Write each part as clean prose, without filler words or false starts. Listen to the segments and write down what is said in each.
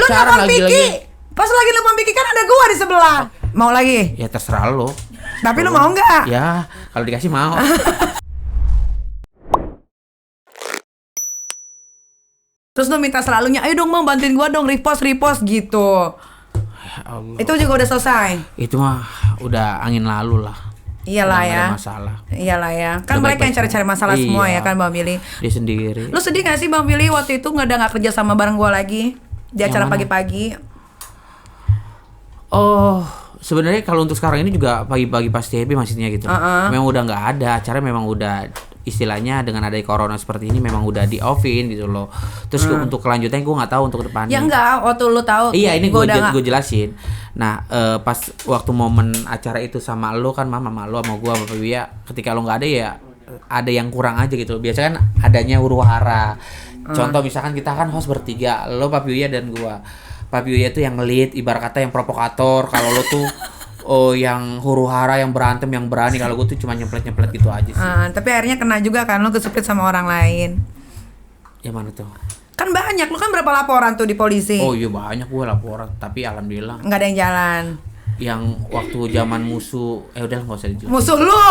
pacaran lagi. Pas lagi nelfon Piki kan ada gua di sebelah. Mau lagi? Ya terserah lo. Tapi lu mau nggak? Ya, kalau dikasih mau. Terus lu minta selalunya, ayo dong Mam bantuin gua dong repost gitu. Ya Allah. Itu juga udah selesai. Itu mah udah angin lalu lah. Iyalah Udah ya. nggak ada masalah. Iyalah ya. Kan Udah mereka yang baik-baik cari-cari masalah semua iya. ya kan Bang Billy. Dia sendiri. Lu sedih gak sih Bang Billy waktu itu nggak kerja sama bareng gua lagi di Yang acara mana? pagi-pagi? Oh, sebenarnya kalau untuk sekarang ini juga pagi-pagi pasti happy maksudnya gitu. Memang udah nggak ada acara, memang udah istilahnya dengan adanya corona seperti ini memang udah di offin gitu loh. Terus untuk kelanjutannya gue nggak tahu untuk kedepannya. Ya enggak, waktu lu tahu. Iya ini gua gue jelasin. Nah pas waktu momen acara itu sama lo kan mama lu sama gue sama Wia, ketika lo nggak ada ya ada yang kurang aja gitu. Biasanya kan adanya huru hara. Contoh misalkan kita kan host bertiga, lo Papi Wia dan gue. Papi Wia tuh yang lead, ibarat kata yang provokator. Kalau lo tuh yang huru hara, yang berantem, yang berani. Kalau gue tuh cuma nyemplet gitu aja sih. Tapi akhirnya kena juga kan lu kesupit sama orang lain. Yang mana tuh? Kan banyak, lu kan berapa laporan tuh di polisi? Oh iya banyak gue laporan, tapi alhamdulillah Nggak ada yang jalan. yang waktu zaman musuh udah nggak usah dijelasin.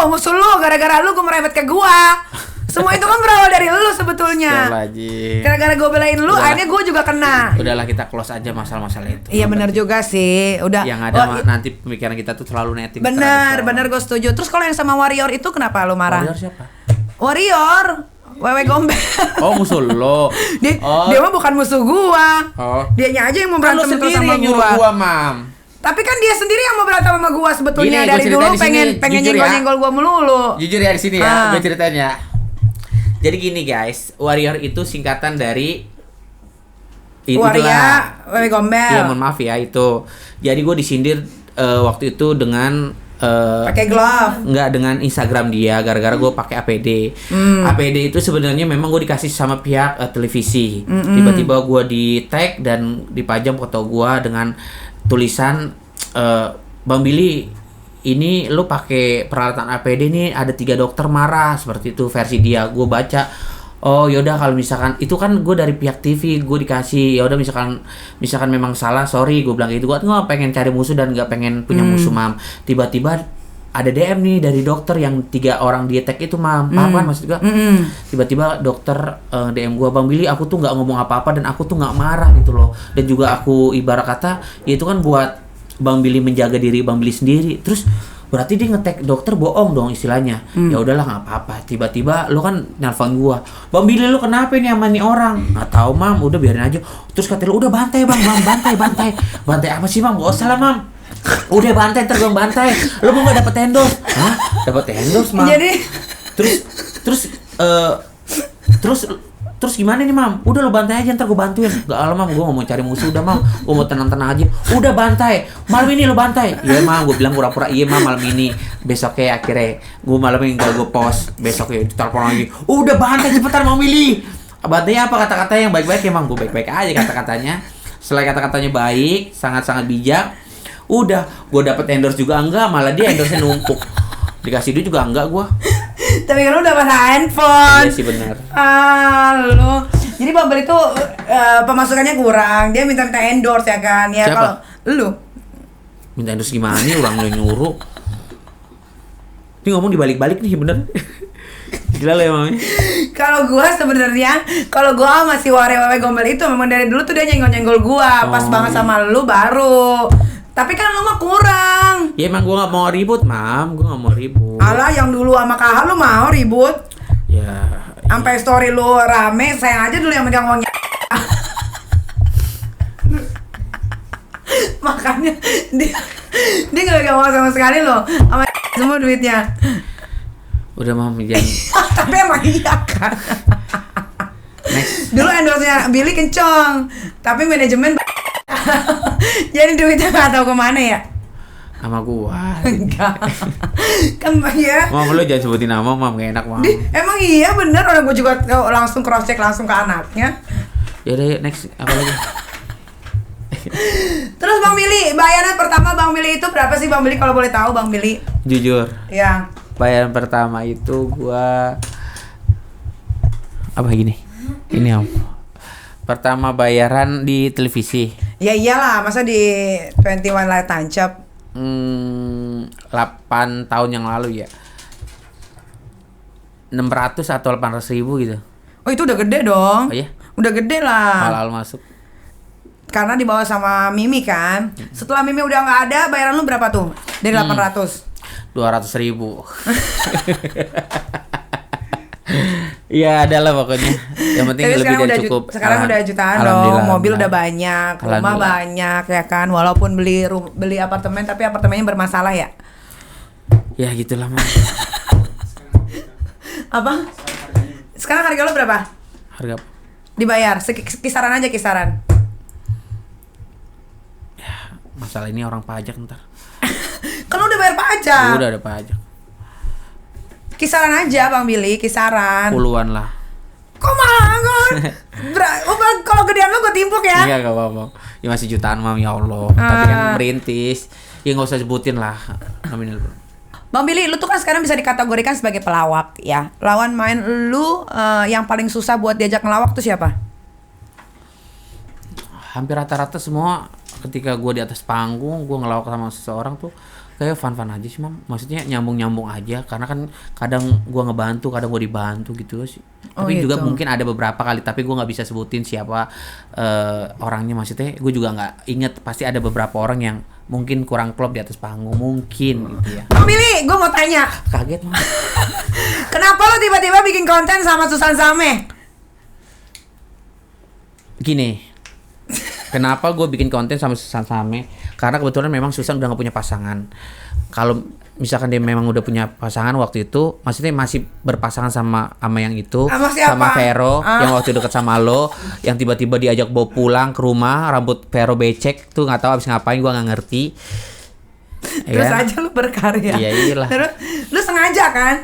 Musuh lu, gara-gara lu gue merembet ke gua. Semua itu kan berawal dari lu sebetulnya. Astagfirullahaladzim. Gara-gara gue belain lu, Udahlah. akhirnya gue juga kena. Udahlah kita close aja masalah-masalah itu. Iya benar juga sih, udah. Yang ada nanti pemikiran kita tuh selalu netting. Bener gue setuju. Terus kalau yang sama Warrior itu kenapa lu marah? Warrior siapa? Warrior, Wewe Gombel. Oh musuh lo. Dia mah bukan musuh gua. Oh. Dianya aja yang mau Kan lo berantem sendiri sama yang nyuruh gua, Mam. Tapi kan dia sendiri yang mau berantem sama gua sebetulnya. Gini, dari gua dulu ceritain di pengen sini, jujur ya. nyenggol gua melulu. Jujur ya di sini ya, gue ceritain ya. Jadi gini guys, Warrior itu singkatan dari Waria, Wewe Gombel. Iya, mohon maaf ya itu. Jadi gue disindir waktu itu dengan pakai glove. Enggak, dengan Instagram dia gara-gara gue pakai APD. APD itu sebenarnya memang gue dikasih sama pihak televisi. Tiba-tiba gue di tag dan dipajang foto gue dengan tulisan Bang Billy, ini lu pakai peralatan APD nih ada 3 dokter marah, seperti itu versi dia. Gue baca, oh yaudah kalau misalkan itu kan gue dari pihak TV gue dikasih, yaudah misalkan memang salah, sorry gue bilang gitu. Gue nggak pengen cari musuh dan nggak pengen punya musuh, Mam. Tiba-tiba ada DM nih dari dokter yang 3 orang di tag itu, Mam. Paham kan maksud gue? Tiba-tiba dokter DM gue, Bang Billy aku tuh nggak ngomong apa-apa dan aku tuh nggak marah gitu loh. Dan juga aku ibarat kata ya itu kan buat Bang Billy menjaga diri Bang Billy sendiri. Terus berarti dia nge-tag dokter bohong dong istilahnya. Ya udahlah nggak apa-apa. Tiba-tiba lo kan nelfon gua, Bang Billy lo kenapa nih sama nih orang? Nggak tahu, Mam, udah biarin aja. Terus kata lo udah bantai Bang, bantai apa sih, Mam? Gak usah lah, Mam. Udah bantai, ntar gua bantai. Lo mau nggak dapet endorse? Hah? Dapet endorse, Mam? Jadi Terus gimana nih, Mam? Udah lo bantai aja, ntar gue bantuin. Gak lama, Mam, gue gak mau cari musuh. Udah, Mam, gue mau tenang-tenang aja. Udah bantai, malam ini lo bantai. Iya, Mam, gue bilang pura-pura. Iya, Mam, malam ini. Besoknya akhirnya gue malam ini gak gue post. Besoknya telepon lagi. Udah bantai, cepetan mau milih. Bantainya apa kata-kata yang baik-baik ya, Mam? Gue baik-baik aja kata-katanya. Setelah kata-katanya baik, sangat-sangat bijak. Udah, gue dapet endorse juga enggak, malah dia endorse-nya numpuk. Dikasih duit juga enggak gue. tapi kan lu dapat handphone. Iya sih benar. Lu. Jadi Bang Billy itu pemasukannya kurang. Dia minta-minta endorse ya kan. Ya Siapa? kalau lu Minta endorse gimana nih, orang yang nyuruh. Ini ngomong dibalik-balik nih bener. Gila lah ya, Mami. kalau gua sebenarnya kalau gua sama si Wewe Gombel itu memang dari dulu tuh dia nyenggol-nyenggol gua. Pas banget sama lu baru. Tapi kan lu mah kurang. Ya emang gue gak mau ribut, Mam. Gue gak mau ribut. Alah yang dulu sama Kahar lu mau ribut. Ya. Sampai story lu rame, saya aja dulu yang megang uangnya. Makanya dia gak megang uang sama sekali loh. Sama semua duitnya. Udah, Mam, jangan. Tapi emang iya kan. Next. Dulu endorse-nya Billy kenceng, tapi manajemen jadi duitnya gak tahu kemana ya. Sama gua. Enggak. Kan ya. Mam, lu jangan sebutin nama, Mam, gak enak, Mam. Emang iya bener, orang gue juga langsung cross check langsung ke anaknya. Ya udah, yuk, next. Apa lagi? Terus Bang Billy, bayaran pertama Bang Billy itu berapa sih Bang Billy kalau boleh tahu Bang Billy? Jujur. Ya. Bayaran pertama itu gua apa gini? Ini, Om. Pertama bayaran di televisi. Ya iyalah, masa di 21 Light Tancap. 8 tahun yang lalu ya. 600 atau 800 ribu gitu. Oh itu udah gede dong. Oh iya? Udah gede lah. Halal masuk. Karena dibawa sama Mimi kan. Setelah Mimi udah nggak ada, bayaran lu berapa tuh? Dari 800? 200 ribu. Iya ada lah pokoknya. Yang penting Tapi lebih dari cukup. Sekarang udah jutaan dong. Mobil udah banyak, rumah banyak ya kan. Walaupun beli apartemen tapi apartemennya bermasalah ya. Ya gitulah mah. Apa? Sekarang harga lo berapa? Harga Dibayar kisaran aja kisaran. ya, masalah ini orang pajak ntar. Kan udah bayar pajak. Udah ada pajak. Kisaran aja Bang Billy, kisaran. Puluhan lah. Kok mahal kan? Kalau gedean lo gue timpuk ya. Iya gak apa-apa. Ya masih jutaan mam ya Allah. Tapi kan merintis. Ya nggak usah sebutin lah. Nominal. Bang Billy, lu tuh kan sekarang bisa dikategorikan sebagai pelawak ya. Lawan main lu yang paling susah buat diajak ngelawak tuh siapa? Hampir rata-rata semua ketika gue di atas panggung, gue ngelawak sama seseorang tuh kayak fun-fun aja sih mam. Maksudnya nyambung-nyambung aja. Karena kan kadang gue ngebantu, kadang gue dibantu gitu sih. Tapi gitu. juga mungkin ada beberapa kali, tapi gue nggak bisa sebutin siapa orangnya. Maksudnya gue juga nggak inget. Pasti ada beberapa orang yang mungkin kurang klop di atas panggung, mungkin gitu ya. Bang Billy, gue mau tanya. Kaget mam. Kenapa lo tiba-tiba bikin konten sama Susan Sameh? Gini. Kenapa gue bikin konten sama Susan Sameh? Karena kebetulan memang Susan udah gak punya pasangan. Kalau misalkan dia memang udah punya pasangan waktu itu, maksudnya masih berpasangan sama yang itu, sama Vero yang waktu deket sama lo, yang tiba-tiba diajak bawa pulang ke rumah, rambut Vero becek tuh nggak tahu abis ngapain, gue nggak ngerti. Terus aja lu berkarya. Iya iyalah. Terus lu sengaja kan?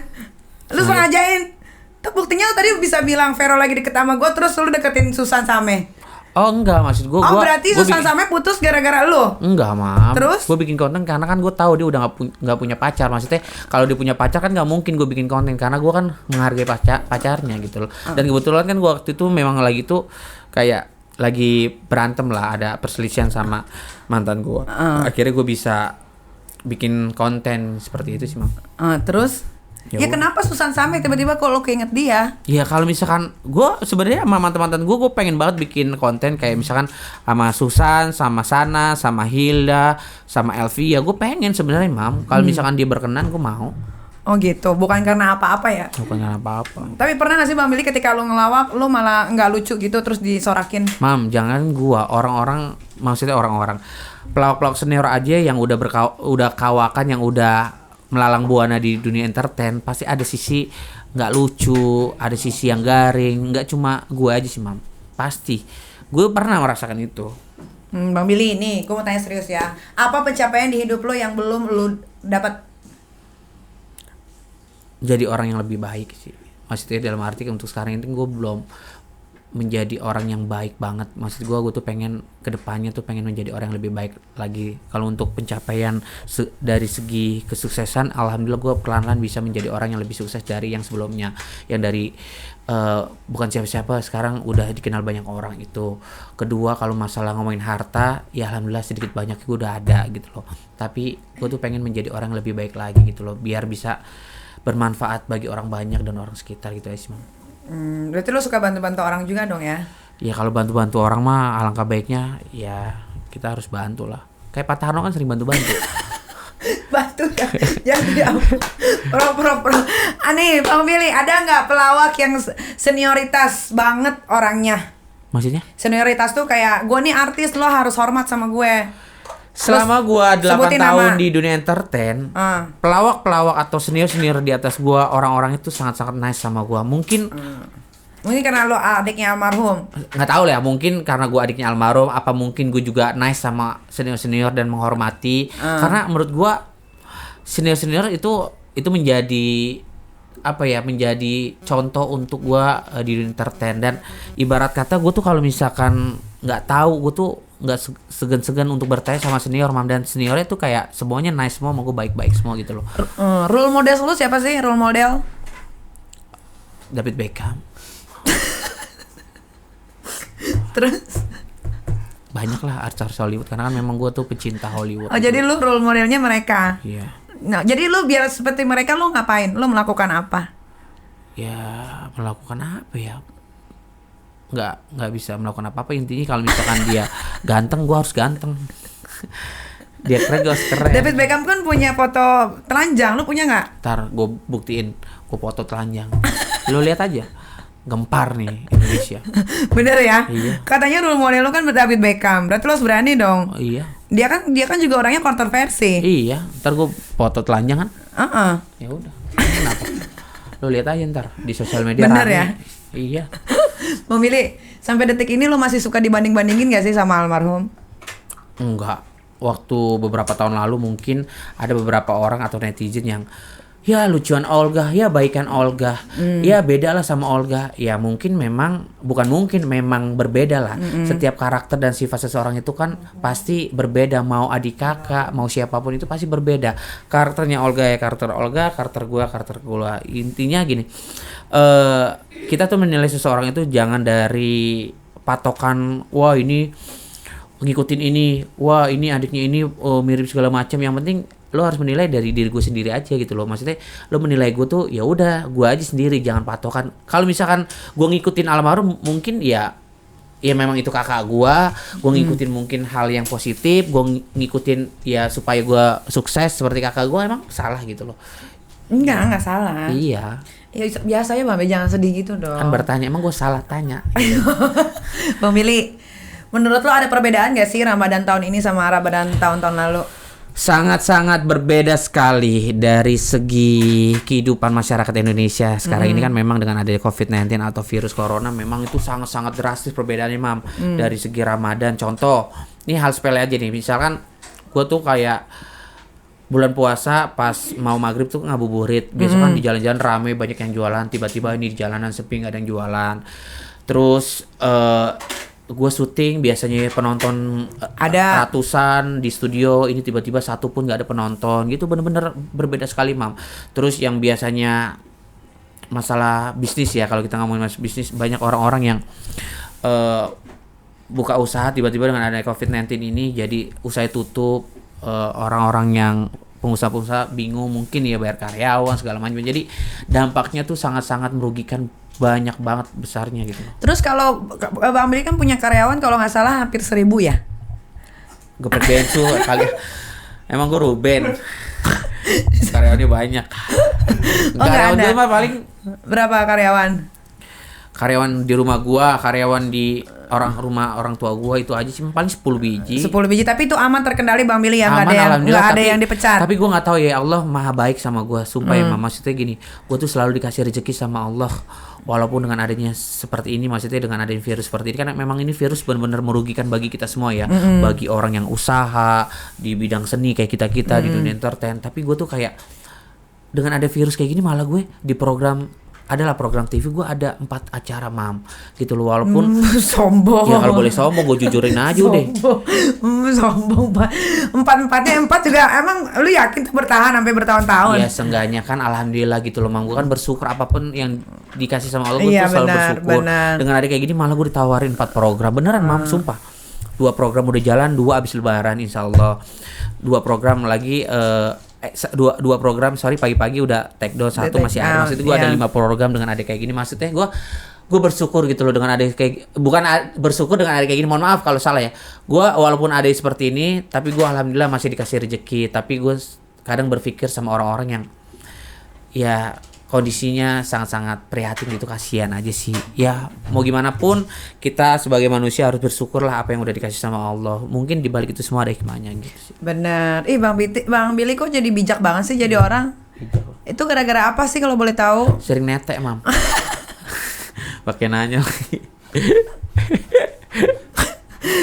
Lu sengajain. Tuh buktinya lu tadi bisa bilang Vero lagi deket sama gue, terus lu deketin Susan Sameh. Oh enggak, maksud gue. Oh berarti Susan Sameh putus gara-gara lu? Enggak mam. Terus? Gue bikin konten karena kan gue tahu dia udah nggak punya pacar. Maksudnya kalau dia punya pacar kan nggak mungkin gue bikin konten karena gue kan menghargai pacarnya gitu loh. Dan kebetulan kan gue waktu itu memang lagi tuh kayak lagi berantem lah, ada perselisihan sama mantan gue. Akhirnya gue bisa bikin konten seperti itu sih mam. Terus? Ya kenapa Susan Sameh tiba-tiba kok lo keinget dia? Iya kalau misalkan gue sebenarnya sama mantan-mantan gue pengen banget bikin konten kayak misalkan sama Susan, sama Sana, sama Hilda, sama Elvi. Ya gue pengen sebenarnya mam. Kalau misalkan dia berkenan gue mau. Oh gitu, bukan karena apa-apa ya? Bukan karena apa-apa. Tapi pernah gak sih Bang Billy ketika lo ngelawak lo malah nggak lucu gitu terus disorakin? Mam, jangan gua, orang-orang, maksudnya orang-orang pelawak-pelawak senior aja yang udah kawakan, yang udah melalang buana di dunia entertain, pasti ada sisi nggak lucu, ada sisi yang garing. Nggak cuma gue aja sih mam, pasti gue pernah merasakan itu. Bang Billy, nih gue mau tanya serius ya, apa pencapaian di hidup lo yang belum lo dapat? Jadi orang yang lebih baik sih, maksudnya dalam arti untuk sekarang ini gue belum menjadi orang yang baik banget. Maksud gue tuh pengen kedepannya tuh pengen menjadi orang yang lebih baik lagi. Kalau untuk pencapaian dari segi kesuksesan, alhamdulillah gue pelan-pelan bisa menjadi orang yang lebih sukses dari yang sebelumnya, yang dari bukan siapa-siapa sekarang udah dikenal banyak orang itu. Kedua, kalau masalah ngomongin harta, ya alhamdulillah sedikit banyak gue udah ada gitu loh. Tapi gue tuh pengen menjadi orang yang lebih baik lagi gitu loh, biar bisa bermanfaat bagi orang banyak dan orang sekitar gitu ya sih. Berarti lo suka bantu-bantu orang juga dong ya? Ya kalau bantu-bantu orang mah alangkah baiknya ya kita harus bantu lah. Kayak Pak Tarno kan sering bantu-bantu. Bantu ya? Jangan pro. Aneh, Bang Billy, ada nggak pelawak yang senioritas banget orangnya? Maksudnya? Senioritas tuh kayak gue nih artis, lo harus hormat sama gue. Selama gua 8 tahun di dunia entertain, pelawak-pelawak atau senior-senior di atas gua, orang-orang itu sangat-sangat nice sama gua. Mungkin karena lo adiknya almarhum. Nggak tahu lah ya, mungkin karena gua adiknya almarhum, apa mungkin gua juga nice sama senior-senior dan menghormati. Karena menurut gua senior-senior itu menjadi apa ya, menjadi contoh untuk gua di dunia entertain. Dan ibarat kata gua tuh kalau misalkan nggak tahu, gua tuh nggak segan-segan untuk bertanya sama senior mam, dan seniornya tuh kayak semuanya nice semua, mau gue baik-baik semua gitu loh. Role model lu siapa sih? Role model David Beckham. Terus banyak lah artis Hollywood karena kan memang gue tuh pecinta Hollywood. Oh jadi lu role modelnya mereka. Iya. Nah jadi lu biar seperti mereka lu ngapain? Lu melakukan apa? Ya melakukan apa ya? Nggak bisa melakukan apa-apa, intinya kalau misalkan dia ganteng gue harus ganteng. Dia keren gue harus keren. David Beckham kan punya foto telanjang, lu punya nggak? Ntar gue buktiin, gue foto telanjang. Lu lihat aja. Gempar nih Indonesia. Bener ya? Iya. Katanya role model lu kan David Beckham. Berarti lu harus berani dong. Oh, iya. Dia kan juga orangnya kontroversi. Iya, ntar gue foto telanjang kan. Ya udah. Kenapa? Lu lihat aja ntar di sosial media. Bener rame. ya? Iya. Memilih sampai detik ini lu masih suka dibanding-bandingin gak sih sama almarhum? Enggak. Waktu beberapa tahun lalu mungkin ada beberapa orang atau netizen yang ya lucuan Olga, ya baikan Olga, ya beda lah sama Olga. Ya mungkin memang memang berbeda lah. Setiap karakter dan sifat seseorang itu kan pasti berbeda. Mau adik kakak, mau siapapun itu pasti berbeda. Karakternya Olga ya karakter Olga, karakter gua. Intinya gini, kita tuh menilai seseorang itu jangan dari patokan, wah ini ngikutin ini, wah ini adiknya ini mirip segala macam. Yang penting lo harus menilai dari diri gue sendiri aja gitu loh. Maksudnya lo menilai gue tuh ya udah gue aja sendiri, jangan patokan. Kalau misalkan gue ngikutin almarhum mungkin ya memang itu kakak gue ngikutin mungkin hal yang positif, gue ngikutin ya supaya gue sukses seperti kakak gue, emang salah gitu loh. Enggak salah. Iya. Ya biasanya Bang, jangan sedih gitu dong. Kan bertanya, emang gue salah tanya. Bang Billy, menurut lo ada perbedaan gak sih Ramadan tahun ini sama Ramadan tahun-tahun lalu? Sangat-sangat berbeda sekali dari segi kehidupan masyarakat Indonesia sekarang ini kan. Memang dengan adanya COVID-19 atau virus corona memang itu sangat-sangat drastis perbedaannya Mam. Dari segi Ramadan, contoh ini hal sepele aja nih, misalkan gue tuh kayak bulan puasa pas mau maghrib tuh ngabuburit, besok kan di jalan-jalan rame banyak yang jualan, tiba-tiba ini di jalanan sepi nggak ada yang jualan. Terus gue syuting biasanya penonton ada ratusan di studio, ini tiba-tiba satu pun nggak ada penonton gitu, bener-bener berbeda sekali Mam. Terus yang biasanya masalah bisnis ya, kalau kita ngomongin masalah bisnis, banyak orang-orang yang buka usaha tiba-tiba dengan adanya COVID-19 ini jadi usaha tutup. Orang-orang yang pengusaha-pengusaha bingung mungkin ya bayar karyawan segala macam, jadi dampaknya tuh sangat-sangat merugikan, banyak banget besarnya gitu. Terus kalau Bang Billy kan punya karyawan kalau nggak salah hampir 1.000 ya? Gopek bensu kali. Emang gue Ruben. Karyawannya banyak. Karyawan gue mah paling berapa karyawan? Karyawan di rumah gua, karyawan di orang tua gua itu aja sih paling 10 biji. 10 biji, tapi itu aman terkendali Bang Billy ya, nggak ada yang dipecat. Tapi gua nggak tahu ya, Allah maha baik sama gua, sumpah ya Mama. Maksudnya gini, gua tuh selalu dikasih rezeki sama Allah. Walaupun dengan adanya seperti ini, maksudnya dengan adanya virus seperti ini kan memang ini virus benar-benar merugikan bagi kita semua ya. Bagi orang yang usaha di bidang seni kayak kita-kita di dunia entertain. Tapi gua tuh kayak dengan ada virus kayak gini malah gue di program TV gue ada 4 acara Mam gitu loh, walaupun sombong ya, kalau boleh sombong gue jujurin aja deh. Sombong Pak. 4 juga emang lu yakin tuh bertahan sampai bertahun-tahun? Ya seenggaknya kan alhamdulillah gitu loh Mam, gue kan bersyukur apapun yang dikasih sama Allah, gue tuh selalu bersyukur. Dengan ada kayak gini malah gue ditawarin 4 program beneran Mam, sumpah. 2 program udah jalan, 2 abis lebaran insyaallah. 2 program lagi dua program pagi-pagi udah take down, 1 masih ada. Maksudnya gue ada 5 program dengan adik kayak gini. Maksudnya gue bersyukur gitu loh dengan adik kayak, bukan bersyukur dengan adik kayak gini, mohon maaf kalau salah ya. Gue walaupun ada seperti ini, tapi gue alhamdulillah masih dikasih rezeki. Tapi gue kadang berpikir sama orang-orang yang ya kondisinya sangat-sangat prihatin gitu, kasihan aja sih. Ya mau gimana pun kita sebagai manusia harus bersyukur lah apa yang udah dikasih sama Allah. Mungkin dibalik itu semua ada hikmahnya gitu sih. Bener. Bang Billy kok jadi bijak banget sih jadi orang? Itu gara-gara apa sih kalau boleh tahu? Sering netek Mam. Pakai nanya lagi.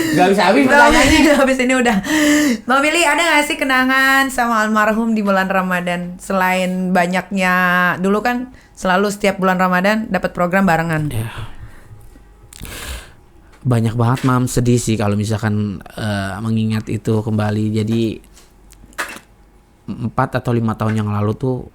Gak bisa habis pertanyaannya. Habis ini udah. Bang Billy, ada gak sih kenangan sama almarhum di bulan Ramadan? Selain banyaknya, dulu kan selalu setiap bulan Ramadan dapat program barengan. Ya. Banyak banget Mam, sedih sih kalau misalkan mengingat itu kembali. Jadi 4 atau 5 tahun yang lalu tuh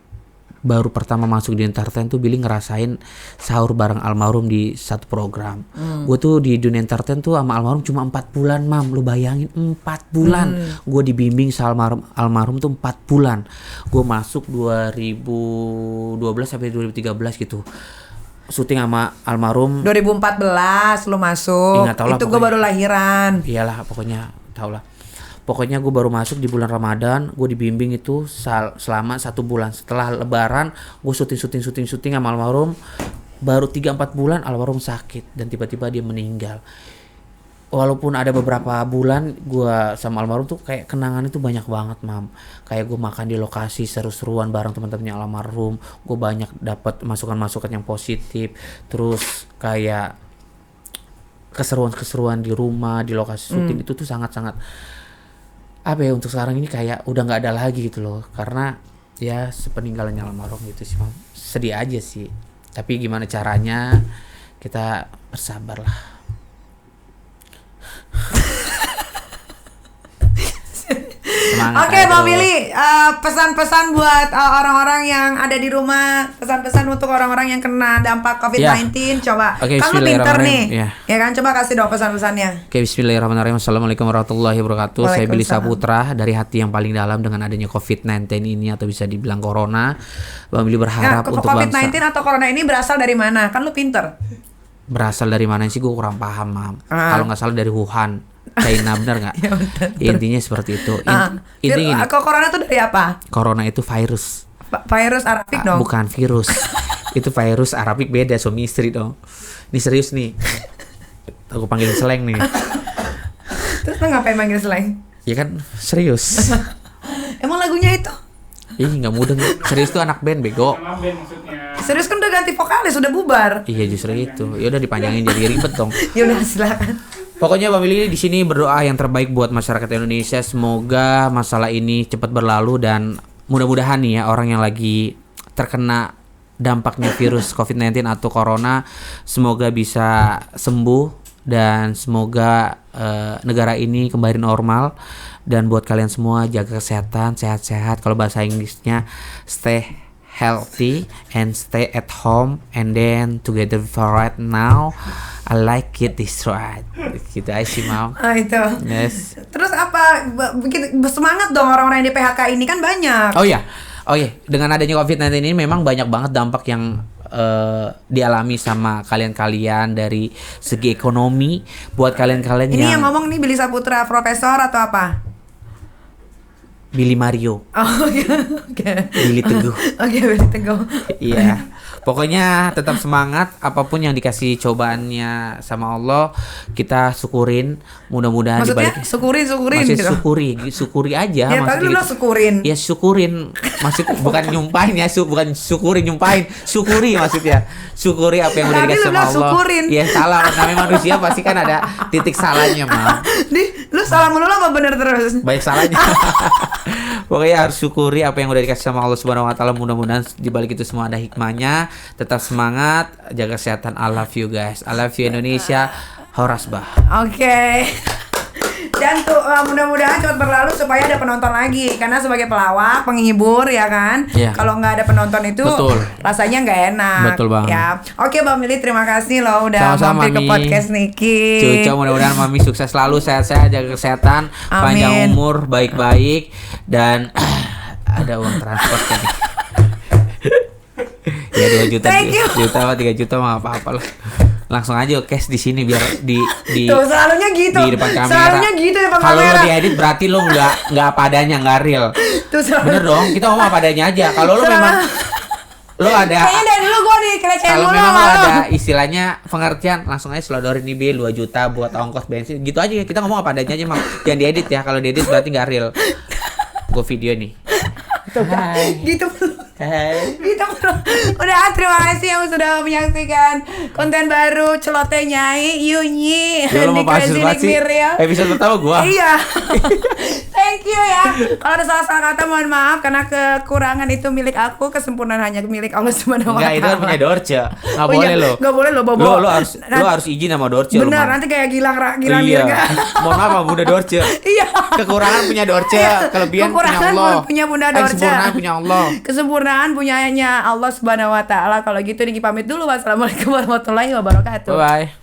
baru pertama masuk di entertain tuh Billy ngerasain sahur bareng almarhum di satu program. Gue tuh di dunia entertain tuh sama almarhum cuma 4 bulan, Mam. Lu bayangin 4 bulan. Gue dibimbing sama almarhum tuh 4 bulan. Gue masuk 2012 sampai 2013 gitu. Syuting sama almarhum 2014 lu masuk. Itu gue baru lahiran. Iyalah pokoknya tau lah. Pokoknya gue baru masuk di bulan Ramadan, gue dibimbing itu selama 1 bulan. Setelah Lebaran, gue syuting sama almarhum. Baru 3-4 bulan almarhum sakit dan tiba-tiba dia meninggal. Walaupun ada beberapa bulan gue sama almarhum tuh kayak kenangan itu banyak banget, Mam. Kayak gue makan di lokasi seru-seruan bareng teman-temannya almarhum. Gue banyak dapat masukan-masukan yang positif. Terus kayak keseruan-keseruan di rumah, di lokasi syuting itu tuh sangat-sangat apa ya, untuk sekarang ini kayak udah nggak ada lagi gitu loh, karena ya sepeninggalannya almarhum gitu sih, Mam. Sedih aja sih, tapi gimana caranya, kita bersabar lah. Oke, Bang Billy, pesan-pesan buat orang-orang yang ada di rumah, pesan-pesan untuk orang-orang yang kena dampak COVID-19, coba. Kan lu pinter nih, ya kan? Coba kasih dong pesan-pesannya. Oke, bismillahirrahmanirrahim. Assalamualaikum warahmatullahi wabarakatuh. Saya Billy Saputra, dari hati yang paling dalam dengan adanya COVID-19 ini, atau bisa dibilang corona, Bang Billy berharap untuk COVID-19 atau corona ini berasal dari mana? Kan lu pinter. Berasal dari mana sih, gue kurang paham, Mam. Kalau nggak salah dari Wuhan, China, benar nggak? Ya, intinya seperti itu. Intinya corona itu dari apa? Corona itu virus. Virus Arabik dong? Bukan virus. Itu virus Arabik beda, suami istri dong. Ini serius nih. Aku panggil slang nih. Terus lo ngapain manggil slang? Ya kan serius. Emang lagunya itu? Ih, nggak mudeng. Serius tuh anak band, bego. Serius kan udah ganti vokalis, udah bubar. Iya, justru itu. Ya udah dipanjangin jadi ribet dong. Ya udah, silakan. Pokoknya Bang Billy di sini berdoa yang terbaik buat masyarakat Indonesia. Semoga masalah ini cepat berlalu dan mudah-mudahan nih ya, orang yang lagi terkena dampaknya virus COVID-19 atau corona, semoga bisa sembuh dan semoga negara ini kembali normal. Dan buat kalian semua, jaga kesehatan, sehat-sehat. Kalau bahasa Inggrisnya stay healthy and stay at home and then together for right now. I like it this right. Gitu aja sih, Mam. Itu. Yes. Terus apa, bikin semangat dong orang-orang yang di PHK ini, kan banyak. Oh iya, dengan adanya COVID-19 ini memang banyak banget dampak yang dialami sama kalian-kalian dari segi ekonomi. Buat kalian-kalian ini yang ngomong nih Billy Saputra, profesor atau apa? Billy Mario. Oke. Billy Teguh. Billy Teguh. Iya. Pokoknya tetap semangat, apapun yang dikasih cobaannya sama Allah, kita syukurin. Mudah-mudahan maksudnya syukurin maksudnya gitu. syukuri aja. Ya tadi lu syukurin. Ya syukurin. Maksud bukan nyumpain ya, bukan syukurin nyumpain. Syukuri maksudnya. Syukuri apa yang udah dikasih sama Allah. Syukurin. Ya salah, namanya manusia pasti kan ada titik salahnya, Mam. Nih, lu salah mulu apa bener terus? Banyak salahnya. Pokoknya harus syukuri apa yang udah dikasih sama Allah Subhanahu wa taala. Mudah-mudahan di balik itu semua ada hikmahnya. Tetap semangat, jaga kesehatan. I love you guys. I love you Indonesia. Horasbah. Oke. Dan tuh mudah-mudahan cepat berlalu supaya ada penonton lagi, karena sebagai pelawak, penghibur ya kan. Kalau nggak ada penonton itu rasanya nggak enak. Betul banget. Ya. Oke, Bang Billy, terima kasih loh udah mampir ke podcast Niki. Cuca, mudah-mudahan Mami sukses selalu, sehat-sehat, jaga kesehatan, panjang umur, baik-baik, dan ada uang transport kan. Ya 2 juta, 3 juta mah apa-apa lah. Langsung aja cash di sini biar di tuh, selalunya gitu. Di depan kamera. Selalunya gitu depan kamera. Kalau lo diedit berarti lo nggak apa adanya, nggak real. Tuh, bener dong, kita ngomong apa adanya aja. Kalau lo memang lo ada, kayaknya dari dulu gue nih kelecehan kalau mulu. memang lo ada istilahnya pengertian, langsung aja selodorin nih bil 2 juta buat ongkos bensin gitu aja. Kita ngomong apa adanya aja, Mam. Jangan diedit ya, kalau diedit berarti nggak real. Gue video nih. Gitu. Gitu bro. Udah, terima kasih yang sudah menyaksikan konten baru Celoteh Nyai Yunyi di Crazy Miriam. Episode pertama gua. Iya. Thank you ya. Kalau ada salah-salah kata mohon maaf, karena kekurangan itu milik aku, kesempurnaan hanya milik Allah Subhanahu wa taala. Enggak, itu kan punya Dorce. Enggak boleh lo. Enggak boleh lo, Bobo. Lo harus izin sama Dorce. Benar, nanti kayak Gilang Dirga. Mohon maaf sama Bunda Dorce. Iya. Kekurangan punya Dorce, kelebihan punya Allah. Punya Bunda Dorce. Kesempurnaan punya Allah. Kesempurnaan mudah-mudahan punyanya Allah Subhanahu wa taala. Kalau gitu Niki pamit dulu. Wassalamualaikum warahmatullahi wabarakatuh. Bye.